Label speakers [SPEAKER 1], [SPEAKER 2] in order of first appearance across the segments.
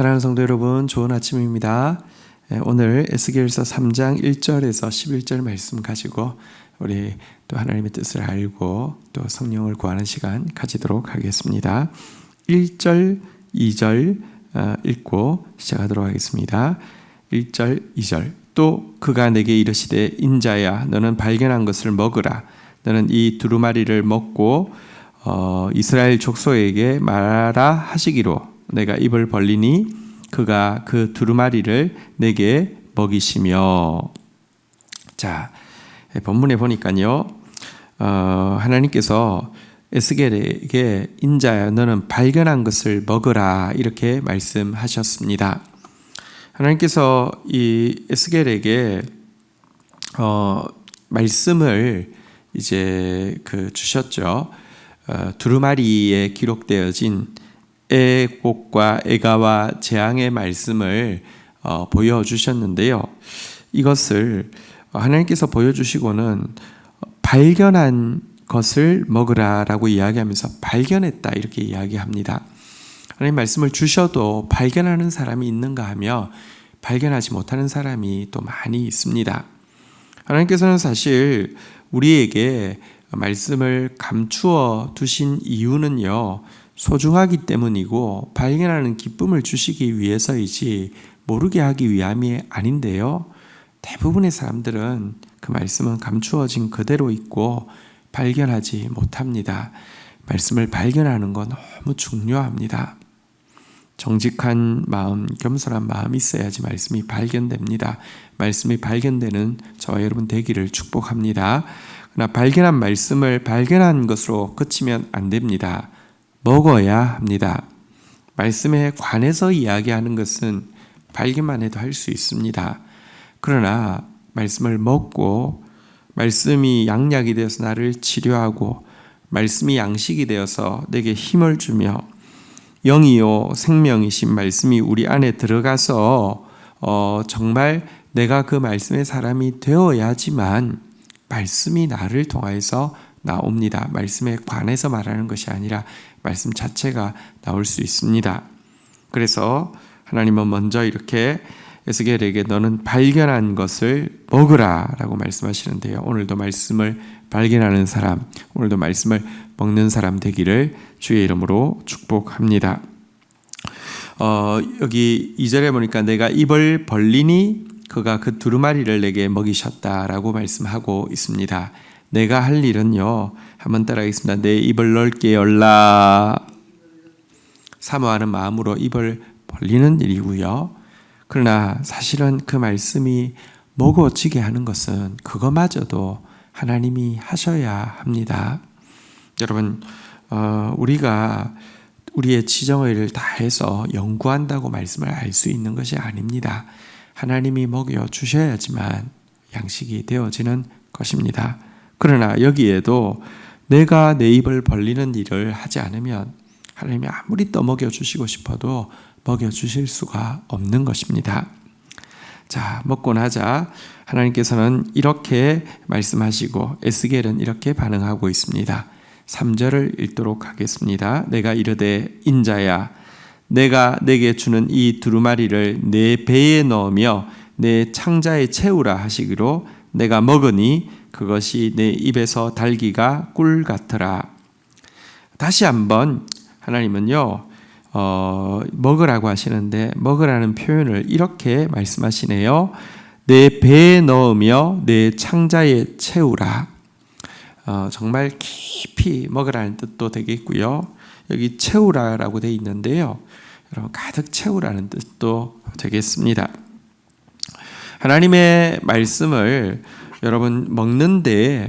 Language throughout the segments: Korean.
[SPEAKER 1] 사랑하는 성도 여러분, 좋은 아침입니다. 오늘 에스겔서 3장 1절에서 11절 말씀 가지고 우리 또 하나님의 뜻을 알고 또 성령을 구하는 시간 가지도록 하겠습니다. 1절, 2절 읽고 시작하도록 하겠습니다. 1절, 2절. 또 그가 내게 이르시되 인자야 너는 발견한 것을 먹으라. 너는 이 두루마리를 먹고 이스라엘 족속에게 말하라 하시기로 내가 입을 벌리니 그가 그 두루마리를 내게 먹이시며. 자, 본문에 보니까요, 하나님께서 에스겔에게 인자야 너는 발견한 것을 먹으라 이렇게 말씀하셨습니다. 하나님께서 이 에스겔에게 말씀을 이제 주셨죠. 두루마리에 기록되어진 애곡과 애가와 재앙의 말씀을 보여주셨는데요. 이것을 하나님께서 보여주시고는 발견한 것을 먹으라라고 이야기하면서 발견했다 이렇게 이야기합니다. 하나님 말씀을 주셔도 발견하는 사람이 있는가 하며 발견하지 못하는 사람이 또 많이 있습니다. 하나님께서는 사실 우리에게 말씀을 감추어 두신 이유는요, 소중하기 때문이고 발견하는 기쁨을 주시기 위해서이지 모르게 하기 위함이 아닌데요. 대부분의 사람들은 그 말씀은 감추어진 그대로 있고 발견하지 못합니다. 말씀을 발견하는 건 너무 중요합니다. 정직한 마음, 겸손한 마음이 있어야지 말씀이 발견됩니다. 말씀이 발견되는 저와 여러분 되기를 축복합니다. 그러나 발견한 말씀을 발견한 것으로 그치면 안 됩니다. 먹어야 합니다. 말씀에 관해서 이야기하는 것은 발견만 해도 할 수 있습니다. 그러나 말씀을 먹고 말씀이 양약이 되어서 나를 치료하고 말씀이 양식이 되어서 내게 힘을 주며 영이요 생명이신 말씀이 우리 안에 들어가서 정말 내가 그 말씀의 사람이 되어야지만 말씀이 나를 통하여서 나옵니다. 말씀에 관해서 말하는 것이 아니라 말씀 자체가 나올 수 있습니다. 그래서 하나님은 먼저 이렇게 에스겔에게 너는 발견한 것을 먹으라 라고 말씀하시는데요. 오늘도 말씀을 발견하는 사람, 오늘도 말씀을 먹는 사람 되기를 주의 이름으로 축복합니다. 여기 2절에 보니까 내가 입을 벌리니 그가 그 두루마리를 내게 먹이셨다라고 말씀하고 있습니다. 내가 할 일은요, 한번 따라하겠습니다. 내 입을 넓게 열라. 사모하는 마음으로 입을 벌리는 일이고요. 그러나 사실은 그 말씀이 먹어지게 하는 것은 그거마저도 하나님이 하셔야 합니다. 여러분, 우리가 우리의 지정의를 다해서 연구한다고 말씀을 알 수 있는 것이 아닙니다. 하나님이 먹여 주셔야지만 양식이 되어지는 것입니다. 그러나 여기에도 내가 내 입을 벌리는 일을 하지 않으면 하나님이 아무리 떠먹여 주시고 싶어도 먹여 주실 수가 없는 것입니다. 자, 먹고 나자 하나님께서는 이렇게 말씀하시고 에스겔은 이렇게 반응하고 있습니다. 3절을 읽도록 하겠습니다. 내가 이르되 인자야 내가 내게 주는 이 두루마리를 내 배에 넣으며 내 창자에 채우라 하시기로 내가 먹으니 그것이 내 입에서 달기가 꿀 같더라. 다시 한번 하나님은요, 먹으라고 하시는데 먹으라는 표현을 이렇게 말씀하시네요. 내 배에 넣으며 내 창자에 채우라. 정말 깊이 먹으라는 뜻도 되겠고요. 여기 채우라라고 되어 있는데요. 여러분 가득 채우라는 뜻도 되겠습니다. 하나님의 말씀을 여러분 먹는데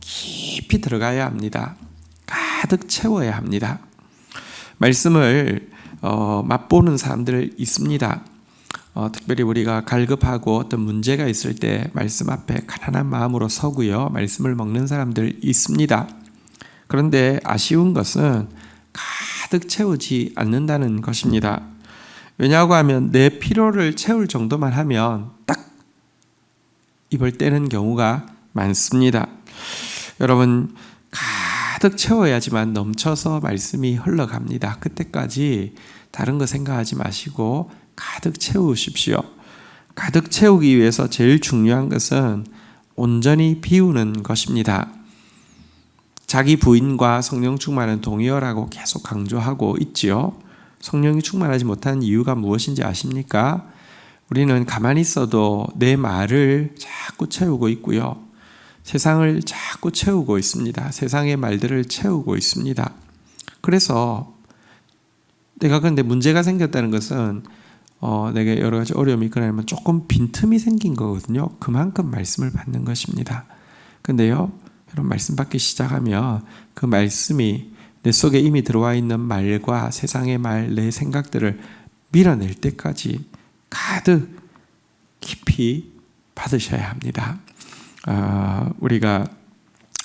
[SPEAKER 1] 깊이 들어가야 합니다. 가득 채워야 합니다. 말씀을 맛보는 사람들 있습니다. 특별히 우리가 갈급하고 어떤 문제가 있을 때 말씀 앞에 가난한 마음으로 서고요. 말씀을 먹는 사람들 있습니다. 그런데 아쉬운 것은 가득 채우지 않는다는 것입니다. 왜냐하고 하면 내 필요를 채울 정도만 하면 딱 입을 떼는 경우가 많습니다. 여러분 가득 채워야지만 넘쳐서 말씀이 흘러갑니다. 그때까지 다른 거 생각하지 마시고 가득 채우십시오. 가득 채우기 위해서 제일 중요한 것은 온전히 비우는 것입니다. 자기 부인과 성령 충만은 동의어라고 계속 강조하고 있지요. 성령이 충만하지 못한 이유가 무엇인지 아십니까? 우리는 가만히 있어도 내 말을 자꾸 채우고 있고요. 세상을 자꾸 채우고 있습니다. 세상의 말들을 채우고 있습니다. 그래서 내가 그런데 문제가 생겼다는 것은 내게 여러 가지 어려움이 있거나 조금 빈틈이 생긴 거거든요. 그만큼 말씀을 받는 것입니다. 근데요, 여러분 말씀 받기 시작하면 그 말씀이 내 속에 이미 들어와 있는 말과 세상의 말, 내 생각들을 밀어낼 때까지 가득 깊이 받으셔야 합니다. 우리가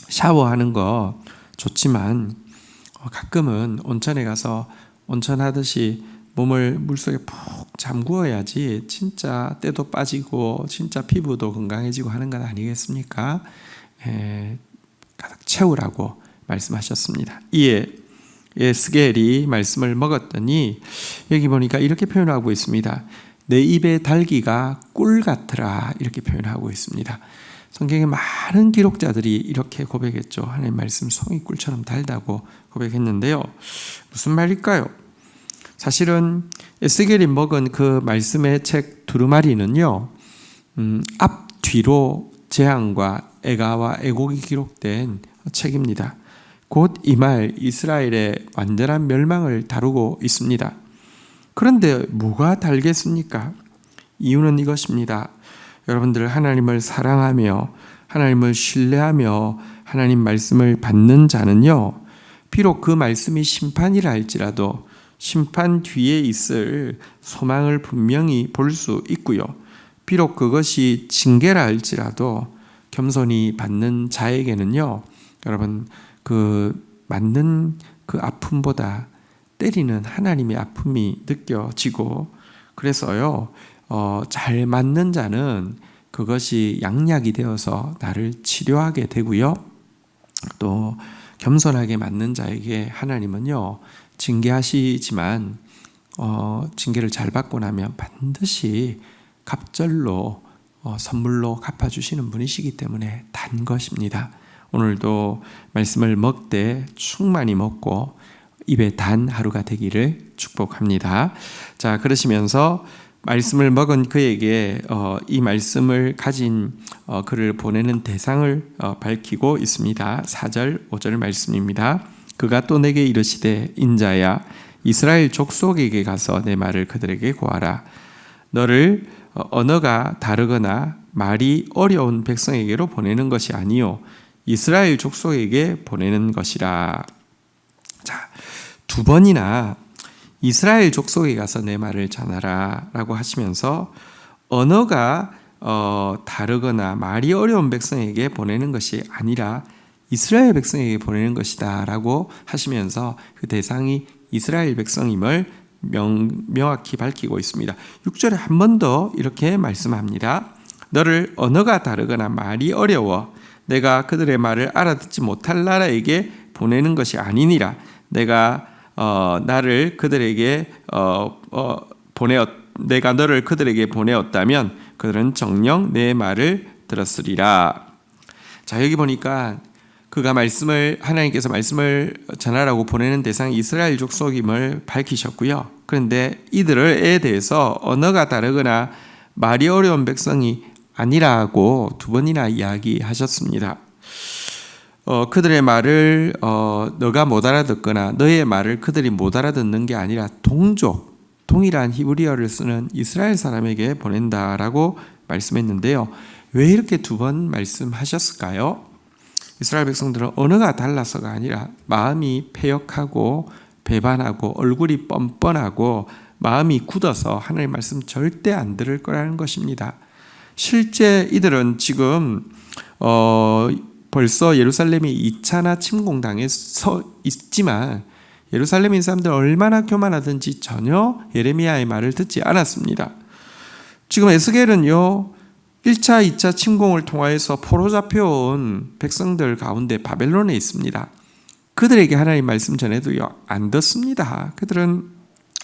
[SPEAKER 1] 샤워하는 거 좋지만 가끔은 온천에 가서 온천하듯이 몸을 물속에 푹 잠그어야지 진짜 때도 빠지고 진짜 피부도 건강해지고 하는 것 아니겠습니까? 가득 채우라고 말씀하셨습니다. 이에 스겔이 말씀을 먹었더니 여기 보니까 이렇게 표현하고 있습니다. 내 입의 달기가 꿀 같으라 이렇게 표현하고 있습니다. 성경의 많은 기록자들이 이렇게 고백했죠. 하나님 말씀 송이 꿀처럼 달다고 고백했는데요. 무슨 말일까요? 사실은 에스겔이 먹은 그 말씀의 책 두루마리는요, 앞뒤로 재앙과 애가와 애곡이 기록된 책입니다. 곧 이 말 이스라엘의 완전한 멸망을 다루고 있습니다. 그런데 뭐가 달겠습니까? 이유는 이것입니다. 여러분들 하나님을 사랑하며 하나님을 신뢰하며 하나님 말씀을 받는 자는요, 비록 그 말씀이 심판이라 할지라도 심판 뒤에 있을 소망을 분명히 볼 수 있고요. 비록 그것이 징계라 할지라도 겸손히 받는 자에게는요, 여러분 그 맞는 그 아픔보다 때리는 하나님의 아픔이 느껴지고, 그래서요 잘 맞는 자는 그것이 양약이 되어서 나를 치료하게 되고요. 또 겸손하게 맞는 자에게 하나님은요 징계하시지만 징계를 잘 받고 나면 반드시 갑절로 선물로 갚아주시는 분이시기 때문에 단 것입니다. 오늘도 말씀을 먹되 충만히 먹고 입에 단 하루가 되기를 축복합니다. 자, 그러시면서 말씀을 먹은 그에게 이 말씀을 가진 그를 보내는 대상을 밝히고 있습니다. 4절 5절 말씀입니다. 그가 또 내게 이르시되 인자야 이스라엘 족속에게 가서 내 말을 그들에게 고하라. 너를 언어가 다르거나 말이 어려운 백성에게로 보내는 것이 아니요 이스라엘 족속에게 보내는 것이라. 자, 두 번이나 이스라엘 족속에 가서 내 말을 전하라 라고 하시면서 언어가 다르거나 말이 어려운 백성에게 보내는 것이 아니라 이스라엘 백성에게 보내는 것이다 라고 하시면서 그 대상이 이스라엘 백성임을 명확히 밝히고 있습니다. 6절에 한 번 더 이렇게 말씀합니다. 너를 언어가 다르거나 말이 어려워 내가 그들의 말을 알아듣지 못할 나라에게 보내는 것이 아니니라. 내가 나를 그들에게 내가 너를 그들에게 보내었다면 그들은 정녕 내 말을 들었으리라. 자, 여기 보니까 그가 하나님께서 말씀을 전하라고 보내는 대상이 이스라엘 족속임을 밝히셨고요. 그런데 이들에 대해서 언어가 다르거나 말이 어려운 백성이 아니라고 두 번이나 이야기하셨습니다. 그들의 말을 너가 못 알아듣거나 너의 말을 그들이 못 알아듣는 게 아니라 동일한 히브리어를 쓰는 이스라엘 사람에게 보낸다라고 말씀했는데요. 왜 이렇게 두 번 말씀하셨을까요? 이스라엘 백성들은 언어가 달라서가 아니라 마음이 패역하고 배반하고 얼굴이 뻔뻔하고 마음이 굳어서 하나님의 말씀 절대 안 들을 거라는 것입니다. 실제 이들은 지금 벌써 예루살렘이 2차나 침공당해서 있지만 예루살렘에 있는 사람들은 얼마나 교만하든지 전혀 예레미야의 말을 듣지 않았습니다. 지금 에스겔은요 1차, 2차 침공을 통하여서 포로 잡혀온 백성들 가운데 바벨론에 있습니다. 그들에게 하나님 말씀 전해도요 안 듣습니다. 그들은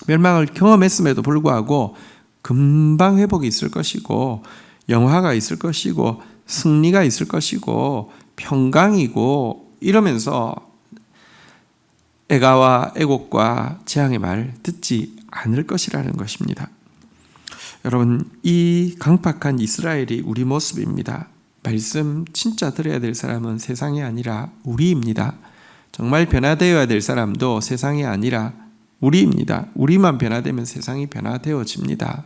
[SPEAKER 1] 멸망을 경험했음에도 불구하고 금방 회복이 있을 것이고 영화가 있을 것이고 승리가 있을 것이고 평강이고 이러면서 애가와 애곡과 재앙의 말 듣지 않을 것이라는 것입니다. 여러분, 이 강팍한 이스라엘이 우리 모습입니다. 말씀 진짜 들어야 될 사람은 세상이 아니라 우리입니다. 정말 변화되어야 될 사람도 세상이 아니라 우리입니다. 우리만 변화되면 세상이 변화되어집니다.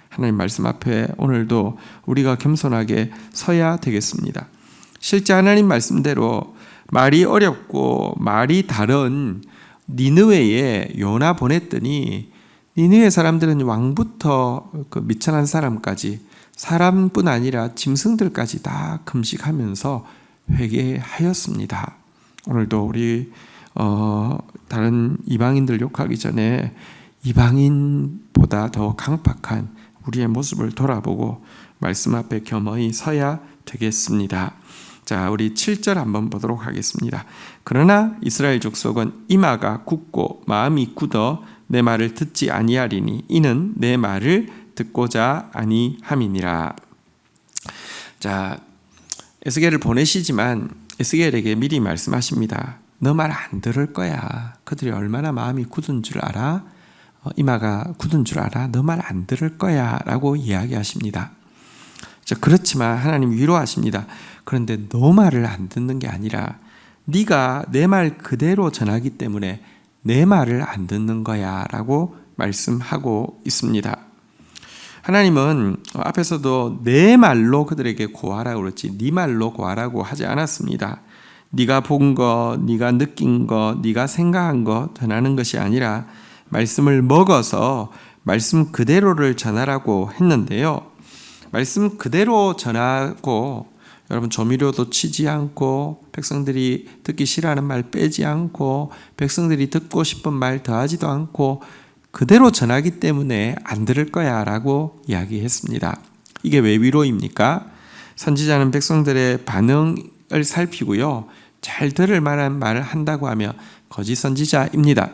[SPEAKER 1] 하나님 말씀 앞에 오늘도 우리가 겸손하게 서야 되겠습니다. 실제 하나님 말씀대로 말이 어렵고 말이 다른 니느웨에 요나 보냈더니 니느웨 사람들은 왕부터 그 미천한 사람까지 사람뿐 아니라 짐승들까지 다 금식하면서 회개하였습니다. 오늘도 우리 다른 이방인들 욕하기 전에 이방인보다 더 강팍한 우리의 모습을 돌아보고 말씀 앞에 겸허히 서야 되겠습니다. 자, 우리 7절 한번 보도록 하겠습니다. 그러나 이스라엘 족속은 이마가 굳고 마음이 굳어 내 말을 듣지 아니하리니 이는 내 말을 듣고자 아니함이니라. 자, 에스겔을 보내시지만 에스겔에게 미리 말씀하십니다. 너 말 안 들을 거야. 그들이 얼마나 마음이 굳은 줄 알아? 이마가 굳은 줄 알아? 너 말 안 들을 거야 라고 이야기하십니다. 그렇지만 하나님 위로하십니다. 그런데 너 말을 안 듣는 게 아니라 네가 내 말 그대로 전하기 때문에 내 말을 안 듣는 거야 라고 말씀하고 있습니다. 하나님은 앞에서도 내 말로 그들에게 고하라고 그랬지 네 말로 고하라고 하지 않았습니다. 네가 본 거, 네가 느낀 거, 네가 생각한 거 전하는 것이 아니라 말씀을 먹어서 말씀 그대로를 전하라고 했는데요. 말씀 그대로 전하고 여러분 조미료도 치지 않고 백성들이 듣기 싫어하는 말 빼지 않고 백성들이 듣고 싶은 말 더하지도 않고 그대로 전하기 때문에 안 들을 거야 라고 이야기했습니다. 이게 왜 위로입니까? 선지자는 백성들의 반응을 살피고요. 잘 들을 만한 말을 한다고 하면 거짓 선지자입니다.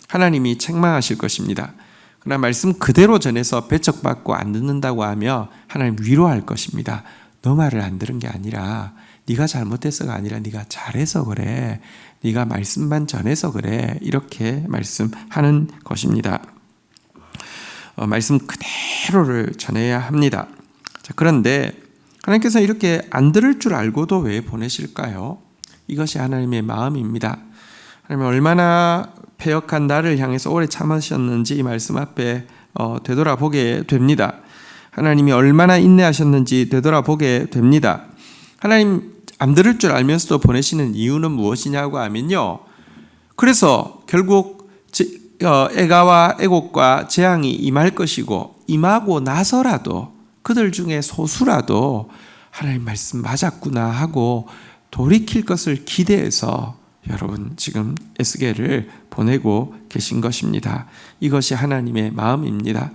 [SPEAKER 1] 하나님이 책망하실 것입니다. 그러나 말씀 그대로 전해서 배척받고 안 듣는다고 하면 하나님 위로할 것입니다. 너 말을 안 들은 게 아니라 네가 잘못해서가 아니라 네가 잘해서 그래. 네가 말씀만 전해서 그래. 이렇게 말씀하는 것입니다. 말씀 그대로를 전해야 합니다. 자, 그런데 하나님께서 이렇게 안 들을 줄 알고도 왜 보내실까요? 이것이 하나님의 마음입니다. 하나님 얼마나 패역한 나를 향해서 오래 참으셨는지 이 말씀 앞에 되돌아보게 됩니다. 하나님이 얼마나 인내하셨는지 되돌아보게 됩니다. 하나님 안 들을 줄 알면서도 보내시는 이유는 무엇이냐고 하면요. 그래서 결국 애가와 애곡과 재앙이 임할 것이고 임하고 나서라도 그들 중에 소수라도 하나님 말씀 맞았구나 하고 돌이킬 것을 기대해서 여러분 지금 에스겔을 보내고 계신 것입니다. 이것이 하나님의 마음입니다.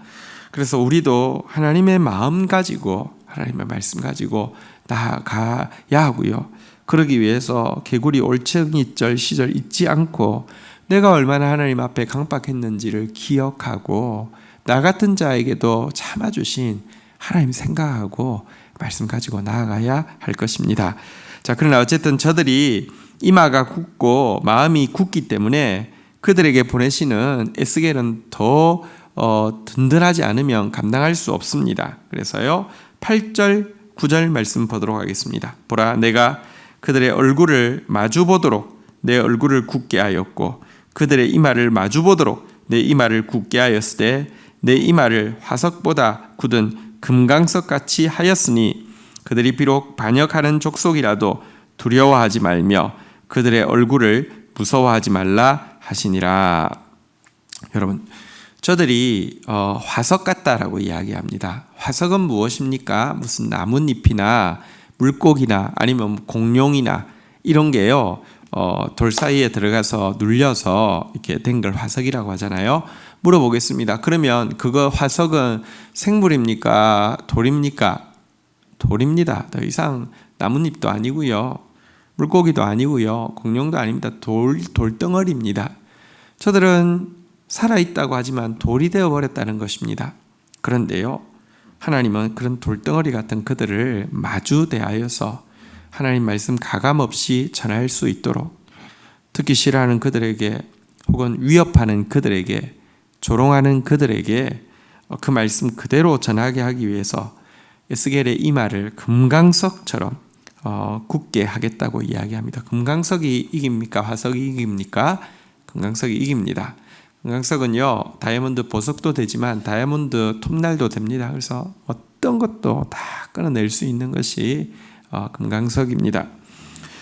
[SPEAKER 1] 그래서 우리도 하나님의 마음 가지고 하나님의 말씀 가지고 나아가야 하고요. 그러기 위해서 개구리 올챙이절 시절 잊지 않고 내가 얼마나 하나님 앞에 강박했는지를 기억하고 나 같은 자에게도 참아주신 하나님 생각하고 말씀 가지고 나아가야 할 것입니다. 자, 그러나 어쨌든 저들이 이마가 굳고 마음이 굳기 때문에 그들에게 보내시는 에스겔은 더 든든하지 않으면 감당할 수 없습니다. 그래서요 8절 9절 말씀 보도록 하겠습니다. 보라, 내가 그들의 얼굴을 마주보도록 내 얼굴을 굳게 하였고 그들의 이마를 마주보도록 내 이마를 굳게 하였을 때 내 이마를 화석보다 굳은 금강석같이 하였으니 그들이 비록 반역하는 족속이라도 두려워하지 말며 그들의 얼굴을 무서워하지 말라 하시니라. 여러분, 저들이 화석 같다라고 이야기합니다. 화석은 무엇입니까? 무슨 나뭇잎이나 물고기나 아니면 공룡이나 이런 게요. 돌 사이에 들어가서 눌려서 이렇게 된 걸 화석이라고 하잖아요. 물어보겠습니다. 그러면 그거 화석은 생물입니까? 돌입니까? 돌입니다. 더 이상 나뭇잎도 아니고요. 물고기도 아니고요. 공룡도 아닙니다. 돌덩어리입니다. 저들은 살아있다고 하지만 돌이 되어버렸다는 것입니다. 그런데요, 하나님은 그런 돌덩어리 같은 그들을 마주 대하여서 하나님 말씀 가감없이 전할 수 있도록, 듣기 싫어하는 그들에게 혹은 위협하는 그들에게, 조롱하는 그들에게 그 말씀 그대로 전하게 하기 위해서 에스겔의 이마를 금강석처럼 굳게 하겠다고 이야기합니다. 금강석이 이깁니까? 화석이 이깁니까? 금강석이 이깁니다. 금강석은요, 다이아몬드 보석도 되지만 다이아몬드 톱날도 됩니다. 그래서 어떤 것도 다 끊어낼 수 있는 것이 금강석입니다.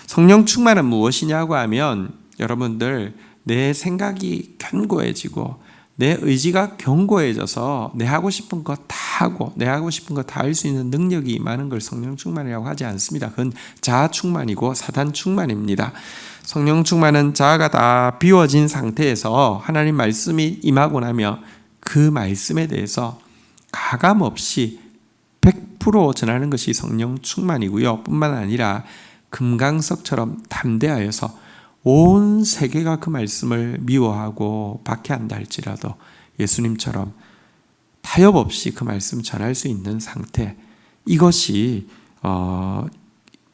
[SPEAKER 1] 성령 충만은 무엇이냐고 하면, 여러분들, 내 생각이 견고해지고 내 의지가 견고해져서 내 하고 싶은 거 다 하고 내 하고 싶은 거 다 할 수 있는 능력이 임하는 걸 성령 충만이라고 하지 않습니다. 그건 자아 충만이고 사단 충만입니다. 성령 충만은 자아가 다 비워진 상태에서 하나님 말씀이 임하고 나면 그 말씀에 대해서 가감없이 100% 전하는 것이 성령 충만이고요. 뿐만 아니라 금강석처럼 담대하여서 온 세계가 그 말씀을 미워하고 박해한다 할지라도 예수님처럼 타협 없이 그 말씀 전할 수 있는 상태, 이것이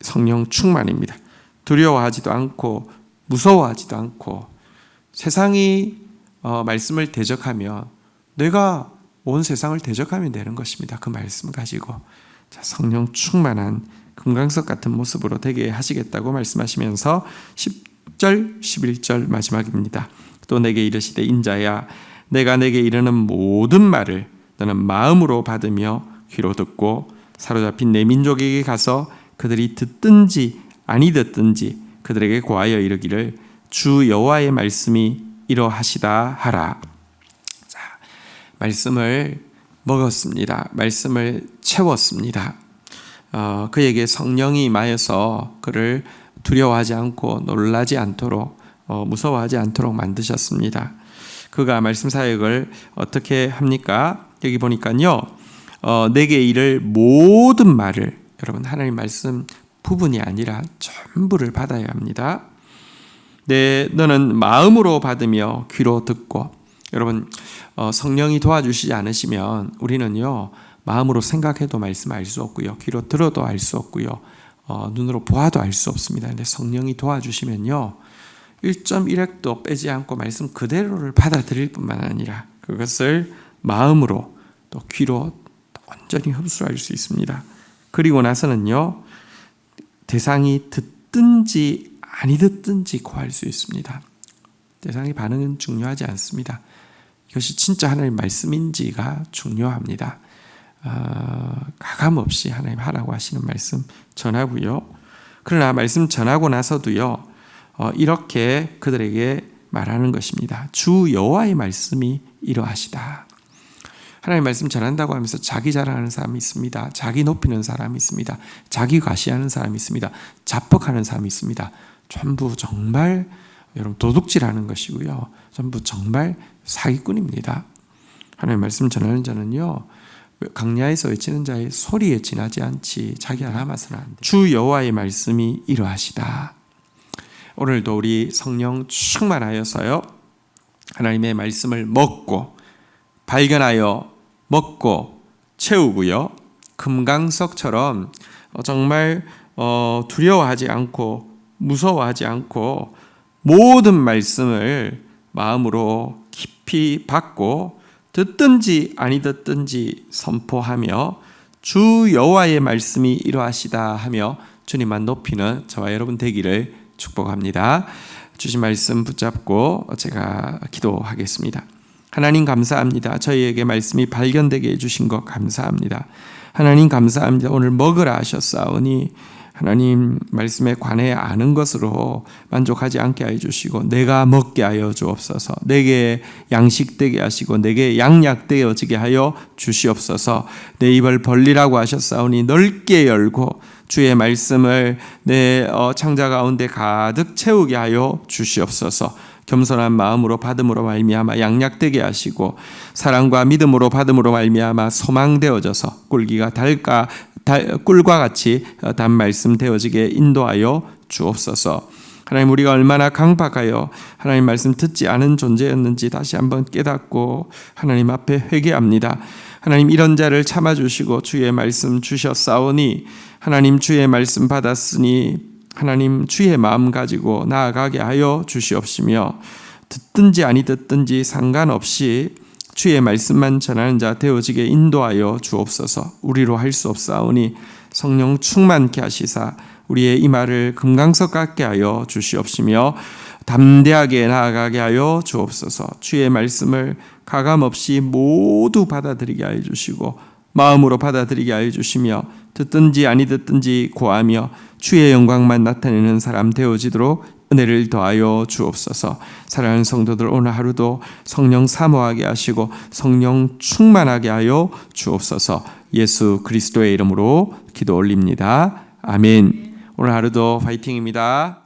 [SPEAKER 1] 성령 충만입니다. 두려워하지도 않고 무서워하지도 않고, 세상이 말씀을 대적하면 내가 온 세상을 대적하면 되는 것입니다. 그 말씀 가지고. 성령 충만한 금강석 같은 모습으로 되게 하시겠다고 말씀하시면서 10절 11절 마지막입니다. 또 내게 이르시되 인자야, 내가 내게 이르는 모든 말을 너는 마음으로 받으며 귀로 듣고 사로잡힌 내 민족에게 가서 그들이 듣든지 아니 듣든지 그들에게 고하여 이르기를 주 여호와의 말씀이 이러하시다 하라. 자, 말씀을 먹었습니다. 말씀을 채웠습니다. 그에게 성령이 임하여서 그를 두려워하지 않고 놀라지 않도록, 무서워하지 않도록 만드셨습니다. 그가 말씀 사역을 어떻게 합니까? 여기 보니까요, 내게 이를 모든 말을, 여러분, 하나님 말씀 부분이 아니라 전부를 받아야 합니다. 너는 마음으로 받으며 귀로 듣고. 여러분, 성령이 도와주시지 않으시면 우리는요, 마음으로 생각해도 말씀 알 수 없고요, 귀로 들어도 알 수 없고요, 눈으로 보아도 알 수 없습니다. 근데 성령이 도와주시면요, 1.1핵도 빼지 않고 말씀 그대로를 받아들일 뿐만 아니라 그것을 마음으로 또 귀로 온전히 흡수할 수 있습니다. 그리고 나서는요, 대상이 듣든지 아니 듣든지 고할 수 있습니다. 대상의 반응은 중요하지 않습니다. 이것이 진짜 하나님 말씀인지가 중요합니다. 가감없이 하나님 하라고 하시는 말씀 전하고요. 그러나 말씀 전하고 나서도요, 이렇게 그들에게 말하는 것입니다. 주 여호와의 말씀이 이러하시다. 하나님 말씀 전한다고 하면서 자기 자랑하는 사람이 있습니다. 자기 높이는 사람이 있습니다. 자기 과시하는 사람이 있습니다. 자뻑하는 사람이 있습니다. 전부 정말 여러분 도둑질하는 것이고요, 전부 정말 사기꾼입니다. 하나님 말씀 전하는 자는요, 강야에서 외치는 자의 소리에 지나지 않지 자기 알아마서는 안 돼. 주 여호와의 말씀이 이러하시다. 오늘도 우리 성령 충만하여서요, 하나님의 말씀을 먹고 발견하여 먹고 채우고요, 금강석처럼 정말 두려워하지 않고 무서워하지 않고 모든 말씀을 마음으로 깊이 받고 듣든지 아니 듣든지 선포하며 주 여호와의 말씀이 이러하시다 하며 주님만 높이는 저와 여러분 되기를 축복합니다. 주신 말씀 붙잡고 제가 기도하겠습니다. 하나님 감사합니다. 저희에게 말씀이 발견되게 해주신 것 감사합니다. 하나님 감사합니다. 오늘 먹으라 하셨사오니 하나님 말씀에 관해 아는 것으로 만족하지 않게 하여 주시고 내가 먹게 하여 주옵소서. 내게 양식되게 하시고 내게 양약되어지게 하여 주시옵소서. 내 입을 벌리라고 하셨사오니 넓게 열고 주의 말씀을 내 창자 가운데 가득 채우게 하여 주시옵소서. 겸손한 마음으로 받음으로 말미암아 양약되게 하시고 사랑과 믿음으로 받음으로 말미암아 소망되어져서 꿀과 같이 단 말씀 되어지게 인도하여 주옵소서. 하나님, 우리가 얼마나 강박하여 하나님 말씀 듣지 않은 존재였는지 다시 한번 깨닫고 하나님 앞에 회개합니다. 하나님, 이런 자를 참아주시고 주의 말씀 주셨사오니 하나님, 주의 말씀 받았으니 하나님, 주의 마음 가지고 나아가게 하여 주시옵시며 듣든지 아니 듣든지 상관없이 주의 말씀만 전하는 자 되어지게 인도하여 주옵소서. 우리로 할 수 없사오니 성령 충만케 하시사 우리의 이 말을 금강석 같게 하여 주시옵시며 담대하게 나아가게 하여 주옵소서. 주의 말씀을 가감없이 모두 받아들이게 하여 주시고 마음으로 받아들이게 하여 주시며 듣든지 아니 듣든지 고하며 주의 영광만 나타내는 사람 되어지도록 은혜를 더하여 주옵소서. 사랑하는 성도들, 오늘 하루도 성령 사모하게 하시고 성령 충만하게 하여 주옵소서. 예수 그리스도의 이름으로 기도 올립니다. 아멘. 오늘 하루도 파이팅입니다.